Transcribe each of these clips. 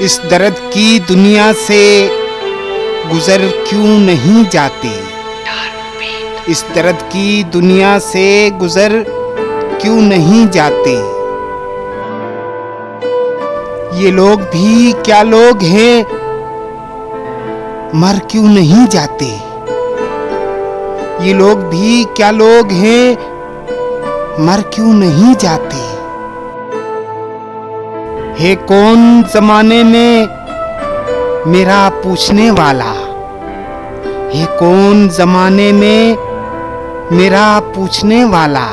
इस दर्द की दुनिया से गुजर क्यों नहीं जाते? इस दर्द की दुनिया से गुजर क्यों नहीं जाते? ये लोग भी क्या लोग हैं, मर क्यों नहीं जाते? ये लोग भी क्या लोग हैं, मर क्यों नहीं जाते? है कौन जमाने में मेरा पूछने वाला? है कौन जमाने में मेरा पूछने वाला?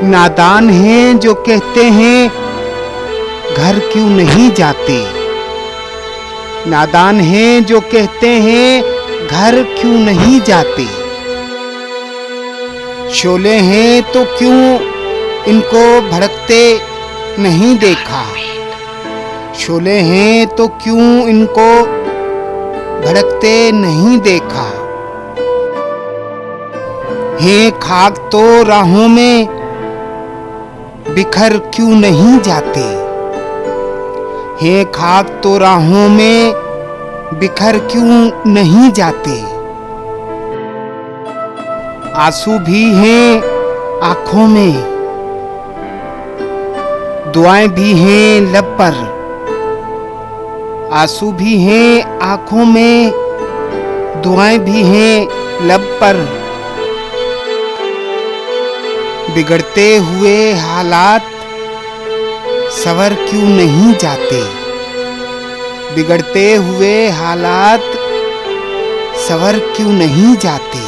नादान हैं जो कहते हैं घर क्यों नहीं जाते? नादान हैं जो कहते हैं घर क्यों नहीं जाते? शोले हैं तो क्यों इनको भड़कते नहीं देखा? शोले हैं तो क्यों इनको भड़कते नहीं देखा? हैं खाक तो राहों में बिखर क्यों नहीं जाते? हैं खाक तो राहों में बिखर क्यों नहीं जाते? आंसू भी हैं आंखों में, दुआएं भी हैं लब पर। आंसू भी हैं आंखों में, दुआएं भी हैं लब पर। बिगड़ते हुए हालात सवर क्यों नहीं जाते? बिगड़ते हुए हालात सवर क्यों नहीं जाते?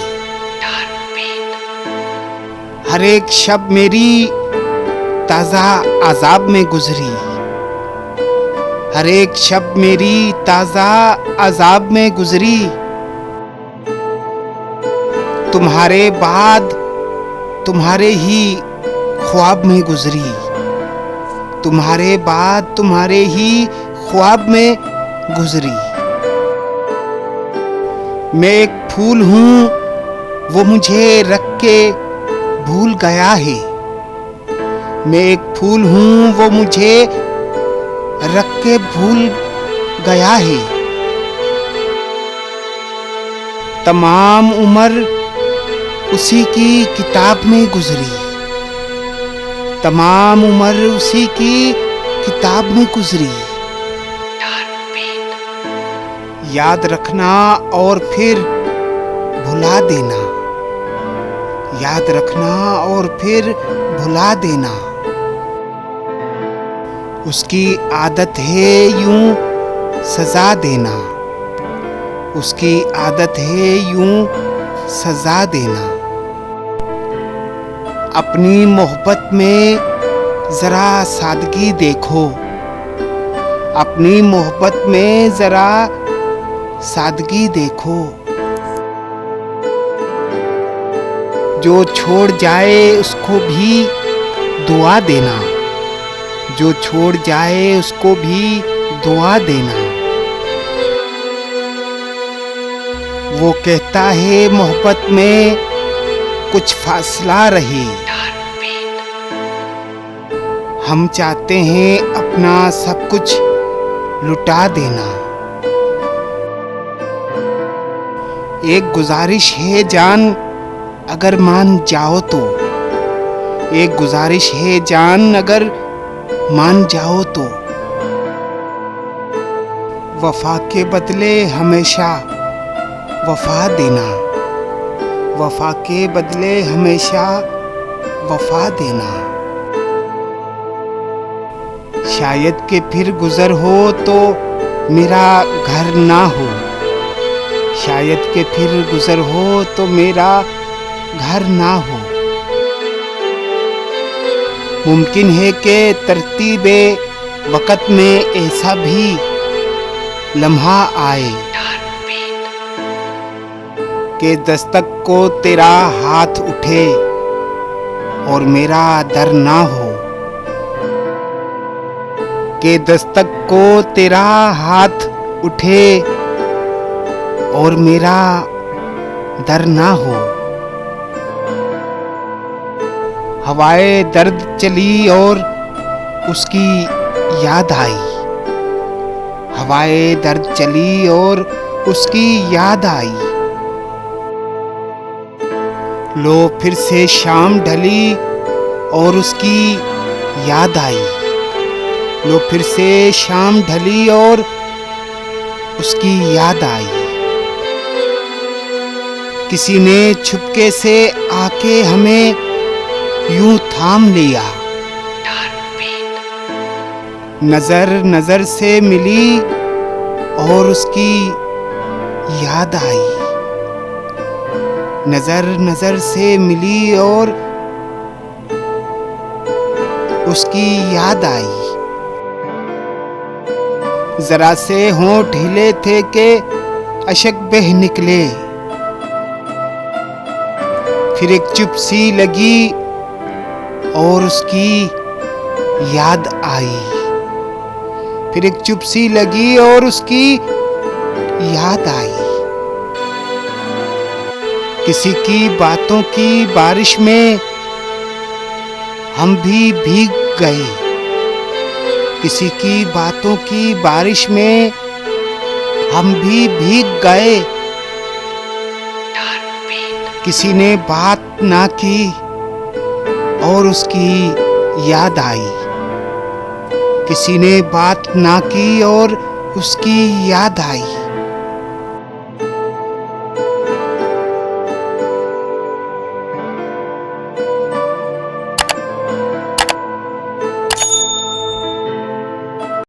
हर एक शब मेरी ताज़ा अज़ाब में गुजरी। हर एक शब मेरी ताज़ा अज़ाब में गुजरी। तुम्हारे बाद तुम्हारे ही ख्वाब में गुजरी। तुम्हारे बाद तुम्हारे ही ख्वाब में गुजरी। मैं एक फूल हूँ वो मुझे रख के भूल गया है। मैं एक फूल हूँ वो मुझे रख के भूल गया है। तमाम उम्र उसी की किताब में गुजरी। तमाम उम्र उसी की किताब में गुजरी। याद रखना और फिर भुला देना। याद रखना और फिर भुला देना। उसकी आदत है यूं सजा देना। उसकी आदत है यूं सजा देना। अपनी मोहब्बत में जरा सादगी देखो। अपनी मोहब्बत में जरा सादगी देखो। जो छोड़ जाए उसको भी दुआ देना। जो छोड़ जाए उसको भी दुआ देना। वो कहता है मोहब्बत में कुछ फासला रहे। हम चाहते हैं अपना सब कुछ लुटा देना। एक गुजारिश है जान अगर मान जाओ तो। एक गुजारिश है जान अगर मान जाओ तो। वफा के बदले हमेशा वफा देना। वफा के बदले हमेशा वफा देना। शायद के फिर गुजर हो तो मेरा घर ना हो। शायद के फिर गुजर हो तो मेरा घर ना हो। मुमकिन है कि तरतीबे वक़्त में ऐसा भी लम्हा आए कि दस्तक को तेरा हाथ उठे और मेरा दर ना हो। कि दस्तक को तेरा हाथ उठे और मेरा दर ना हो। हवाए दर्द चली और उसकी याद आई। हवाएं दर्द चली और उसकी याद आई। लो फिर से शाम ढली और उसकी याद आई। लो फिर से शाम ढली और उसकी याद आई। किसी ने छुपके से आके हमें यूं थाम लिया। नजर नजर से मिली और उसकी याद आई। नजर नजर से मिली और उसकी याद आई। जरा से होंठ हिले थे कि अशक बह निकले। फिर एक चुप सी लगी और उसकी याद आई। फिर एक चुप सी लगी और उसकी याद आई। किसी की बातों की बारिश में हम भी भीग गए। किसी की बातों की बारिश में हम भी भीग गए। किसी ने बात ना की और उसकी याद आई। किसी ने बात ना की और उसकी याद आई।